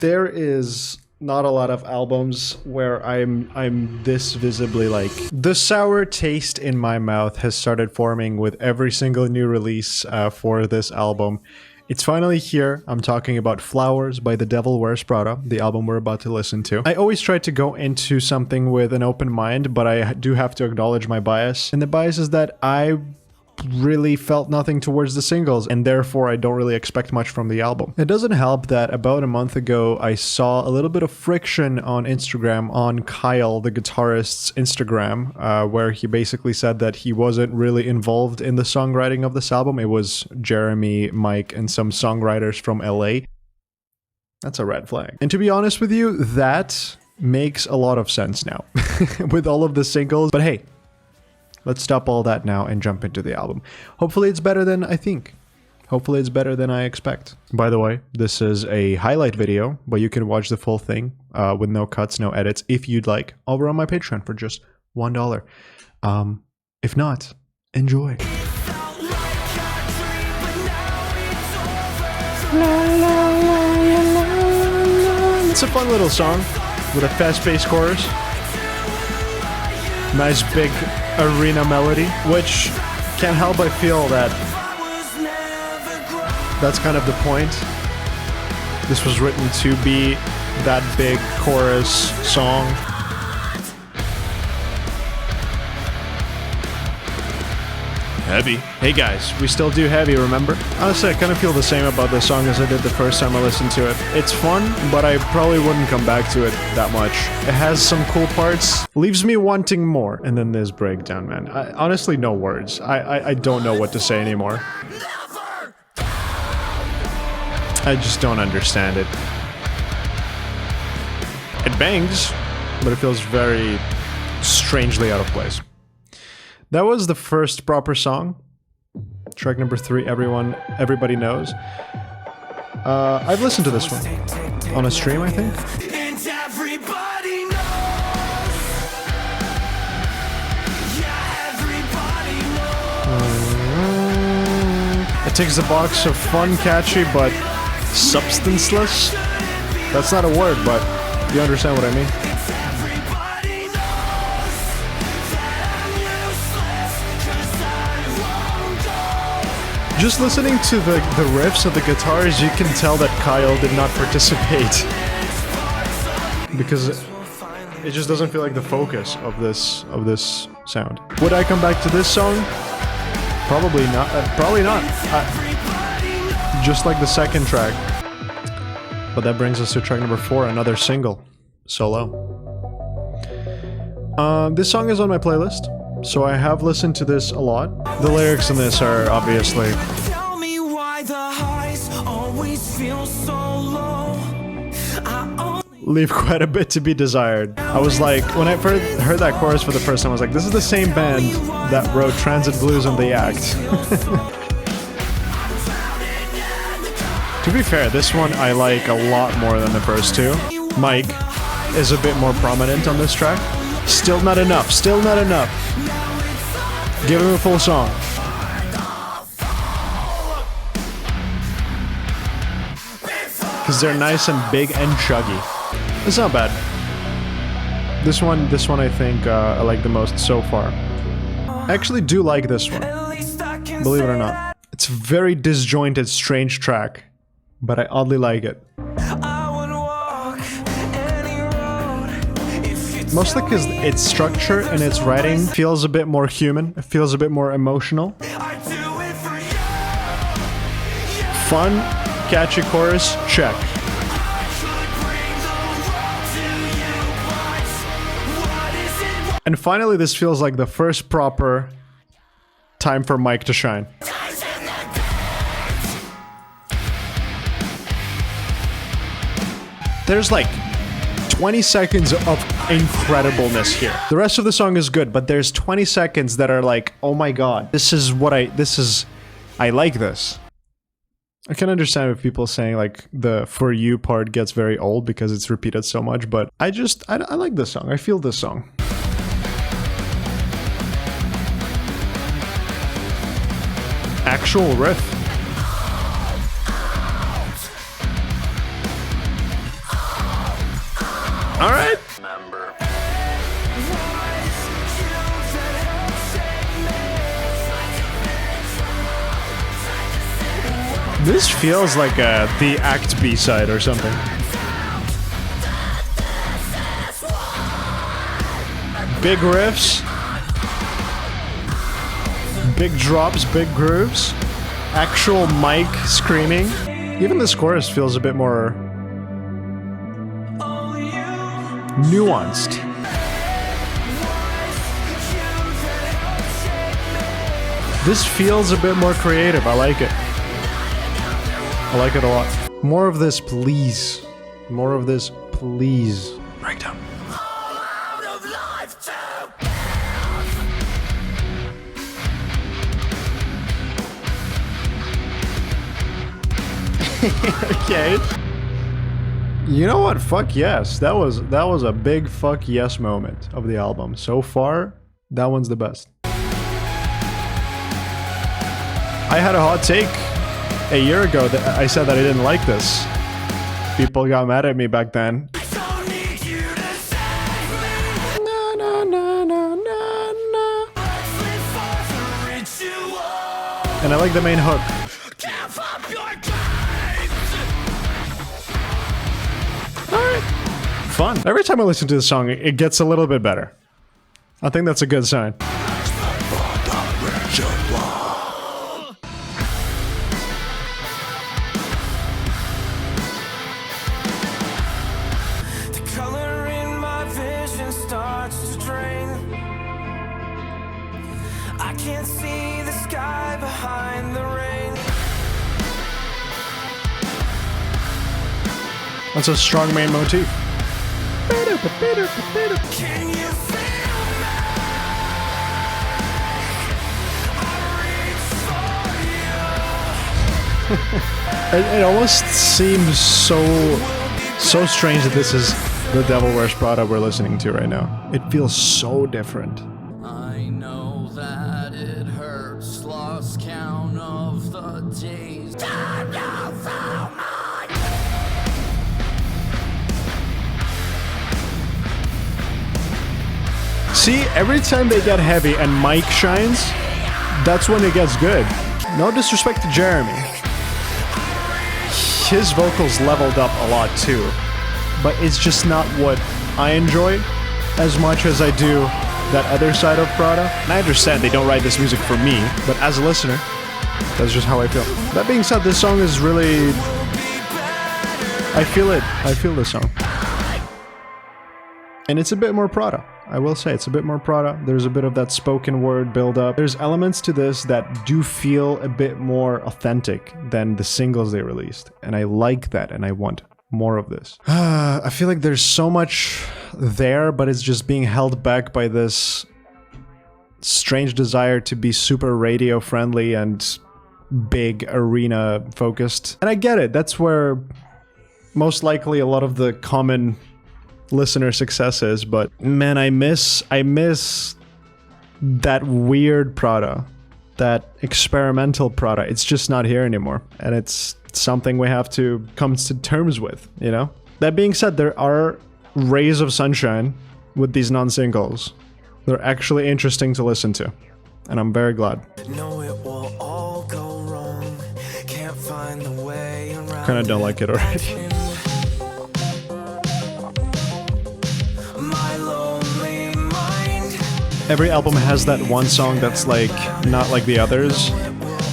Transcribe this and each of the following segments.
There is not a lot of albums where I'm this visibly like... The sour taste in my mouth has started forming with every single new release for this album. It's finally here. I'm talking about Flowers by The Devil Wears Prada, the album we're about to listen to. I always try to go into something with an open mind, but I do have to acknowledge my bias. And the bias is that I really felt nothing towards the singles, and therefore I don't really expect much from the album. It doesn't help that about a month ago I saw a little bit of friction on Instagram on Kyle, the guitarist's Instagram, where he basically said that he wasn't really involved in the songwriting of this album. It was Jeremy, Mike, and some songwriters from LA. That's a red flag. And to be honest with you, that makes a lot of sense now with all of the singles. But hey, let's stop all that now and jump into the album. Hopefully it's better than I think. Hopefully it's better than I expect. By the way, this is a highlight video, but you can watch the full thing with no cuts, no edits, if you'd like, over on my Patreon for just $1. If not, enjoy. It's a fun little song with a fast-paced chorus. Nice big arena melody, which can't help but feel that that's kind of the point. This was written to be that big chorus song. Heavy. Hey guys, we still do heavy, remember? Honestly, I kind of feel the same about this song as I did the first time I listened to it. It's fun, but I probably wouldn't come back to it that much. It has some cool parts, leaves me wanting more. And then this breakdown, man. Honestly, no words. I don't know what to say anymore. I just don't understand it. It bangs, but it feels very strangely out of place. That was the first proper song. Track number 3, everybody knows. I've listened to this one on a stream, I think. It ticks the box of fun, catchy, but substanceless. That's not a word, but you understand what I mean. Just listening to the riffs of the guitars, you can tell that Kyle did not participate. Because it just doesn't feel like the focus of this sound. Would I come back to this song? Probably not. Probably not. Just like the second track. But that brings us to track number 4, another single. Solo. This song is on my playlist. So I have listened to this a lot. The lyrics in this are obviously... Tell me why the highs always feel so low. Leave quite a bit to be desired. I was like, when I heard that chorus for the first time, I was like, this is the same band that wrote Transit Blues and The Act. To be fair, this one I like a lot more than the first two. Mike is a bit more prominent on this track. Still not enough. Still not enough. Give him a full song. Because they're nice and big and chuggy. It's not bad. This one I think I like the most so far. I actually do like this one. Believe it or not. It's a very disjointed, strange track. But I oddly like it. Mostly because its structure and its writing feels a bit more human. It feels a bit more emotional. Fun, catchy chorus, check. And finally, this feels like the first proper time for Mike to shine. There's like 20 seconds of incredibleness here. The rest of the song is good, but there's 20 seconds that are like, oh my god, I like this. I can understand if people saying like the For You part gets very old because it's repeated so much, but I like this song. I feel this song. Actual riff. All right. This feels like the Act B side or something. Big riffs, big drops, big grooves, actual mic screaming. Even this chorus feels a bit more nuanced. This feels a bit more creative. I like it. I like it a lot. More of this, please. More of this, please. Breakdown. Okay. You know what? Fuck yes. That was a big fuck yes moment of the album. So far, that one's the best. I had a hot take a year ago that I said that I didn't like this. People got mad at me back then. And I like the main hook. Alright. Fun. Every time I listen to this song, it gets a little bit better. I think that's a good sign. I can't see the sky behind the rain. That's a strong main motif. Can you feel me? I reach for you. It almost seems so strange that this is the Devil Wears Prada we're listening to right now. It feels so different. I know that it hurts, lost count of the days. Time you found me. See, every time they get heavy and Mike shines, that's when it gets good. No disrespect to Jeremy. His vocals leveled up a lot too, but it's just not what I enjoy as much as I do that other side of Prada. And I understand they don't write this music for me, but as a listener, that's just how I feel. That being said, this song is really... I feel it. I feel this song. And it's a bit more Prada. I will say, it's a bit more Prada. There's a bit of that spoken word build-up. There's elements to this that do feel a bit more authentic than the singles they released. And I like that, and I want more of this. I feel like there's so much there, but it's just being held back by this strange desire to be super radio-friendly and big arena-focused. And I get it. That's where most likely a lot of the common listener success is, but man, I miss that weird Prada, that experimental Prada. It's just not here anymore, and it's something we have to come to terms with, you know? That being said, there are rays of sunshine with these non-singles. They're actually interesting to listen to, and I'm very glad. No, it will all go wrong. Can't find the way around. Kinda don't like it already. Every album has that one song that's like not like the others.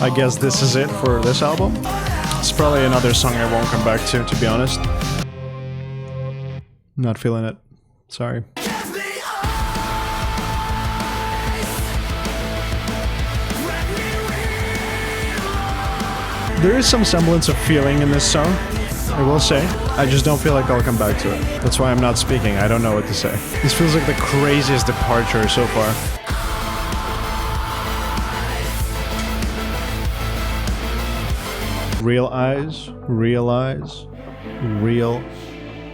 I guess this is it for this album. It's probably another song I won't come back to be honest. Not feeling it. Sorry. There is some semblance of feeling in this song, I will say. I just don't feel like I'll come back to it. That's why I'm not speaking. I don't know what to say. This feels like the craziest departure so far. Real eyes, realize, real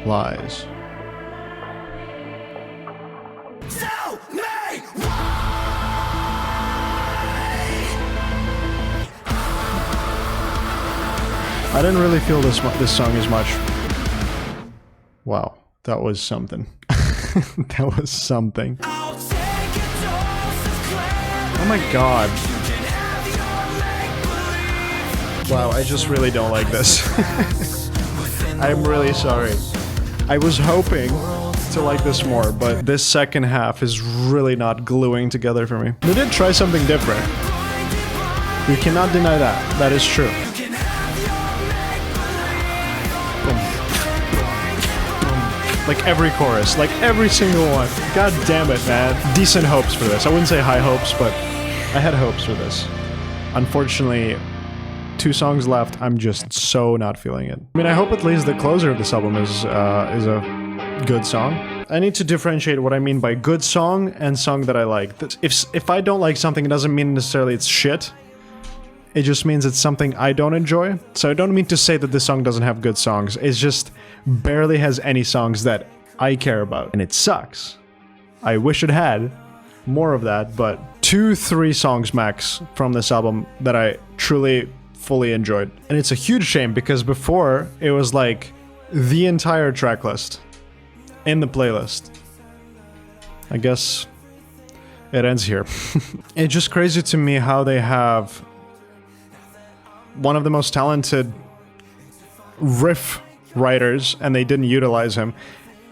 lies. Tell me I didn't really feel this song as much. Wow. That was something. That was something. Oh my god. Wow, I just really don't like this. I'm really sorry. I was hoping to like this more, but this second half is really not gluing together for me. They did try something different. You cannot deny that. That is true. Like every chorus, like every single one. God damn it, man. Decent hopes for this. I wouldn't say high hopes, but I had hopes for this. Unfortunately, 2 songs left. I'm just so not feeling it. I mean, I hope at least the closer of this album is a good song. I need to differentiate what I mean by good song and song that I like. If I don't like something, it doesn't mean necessarily it's shit. It just means it's something I don't enjoy. So I don't mean to say that this song doesn't have good songs. It just barely has any songs that I care about. And it sucks. I wish it had more of that, but 2-3 songs max from this album that I truly, fully enjoyed. And it's a huge shame because before, it was like the entire track list in the playlist. I guess it ends here. It's just crazy to me how they have one of the most talented riff writers and they didn't utilize him,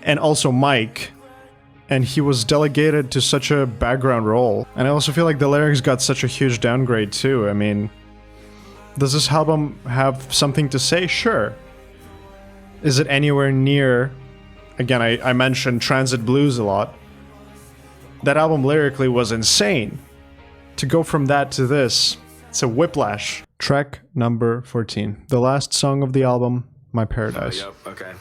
and also Mike, and he was delegated to such a background role. And I also feel like the lyrics got such a huge downgrade too. I mean, does this album have something to say? Sure. Is it anywhere near, again, I mentioned Transit Blues a lot. That album lyrically was insane. To go from that to this, it's a whiplash. Track number 14. The last song of the album, My Paradise. Yep, okay.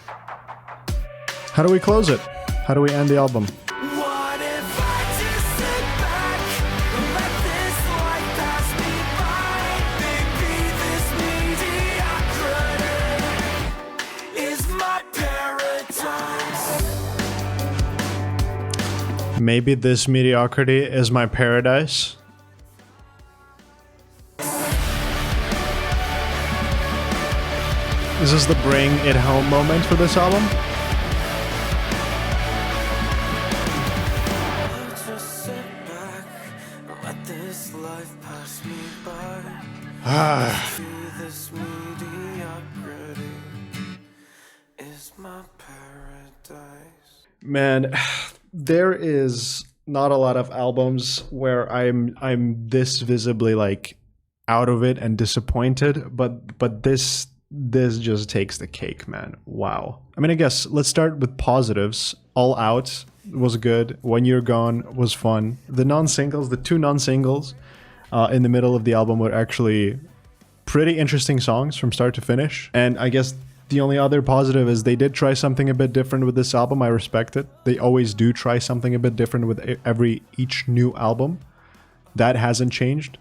How do we close it? How do we end the album? What if I just sit back and let this life pass me by? Maybe this mediocrity is my paradise. Maybe this mediocrity is my paradise. Is this the bring it home moment for this album? Just sit back and let this life pass me by. This mediocrity is my paradise. Man, there is not a lot of albums where I'm this visibly like out of it and disappointed, but this just takes the cake, man. Wow. I mean, I guess let's start with positives. All Out was good. When You're Gone was fun. The non-singles, the 2 non-singles in the middle of the album were actually pretty interesting songs from start to finish. And I guess the only other positive is they did try something a bit different with this album. I respect it. They always do try something a bit different with each new album. That hasn't changed.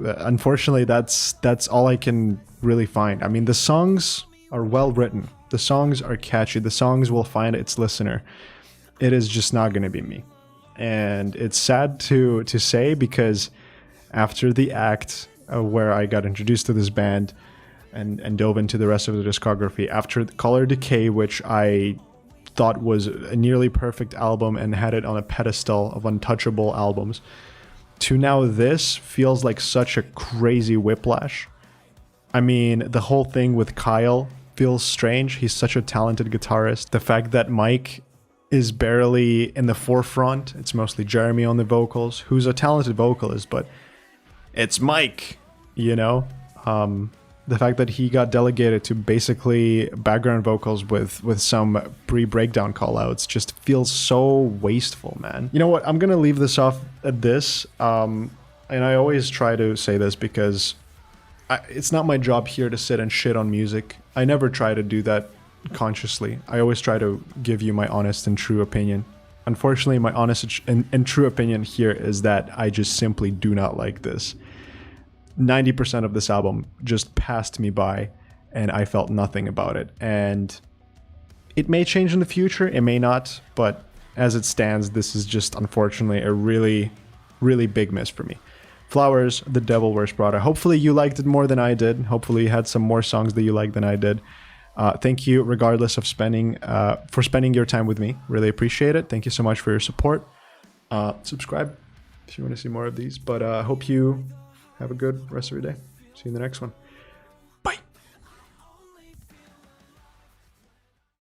Unfortunately, that's all I can really find. I mean, the songs are well written. The songs are catchy. The songs will find its listener. It is just not going to be me. And it's sad to say, because after the act where I got introduced to this band and dove into the rest of the discography, after Color Decay, which I thought was a nearly perfect album and had it on a pedestal of untouchable albums, to now this feels like such a crazy whiplash. I mean, the whole thing with Kyle feels strange. He's such a talented guitarist. The fact that Mike is barely in the forefront, it's mostly Jeremy on the vocals, who's a talented vocalist, but it's Mike, you know? The fact that he got delegated to basically background vocals with some pre-breakdown callouts just feels so wasteful, man. You know what? I'm gonna leave this off at this, and I always try to say this because it's not my job here to sit and shit on music. I never try to do that consciously. I always try to give you my honest and true opinion. Unfortunately, my honest and true opinion here is that I just simply do not like this. 90% of this album just passed me by and I felt nothing about it. And it may change in the future, it may not, but as it stands, this is just unfortunately a really, really big miss for me. Flowers, The Devil Wears Prada. Hopefully you liked it more than I did. Hopefully you had some more songs that you liked than I did. Thank you, regardless of spending your time with me. Really appreciate it. Thank you so much for your support. Subscribe if you want to see more of these. But I hope you have a good rest of your day. See you in the next one.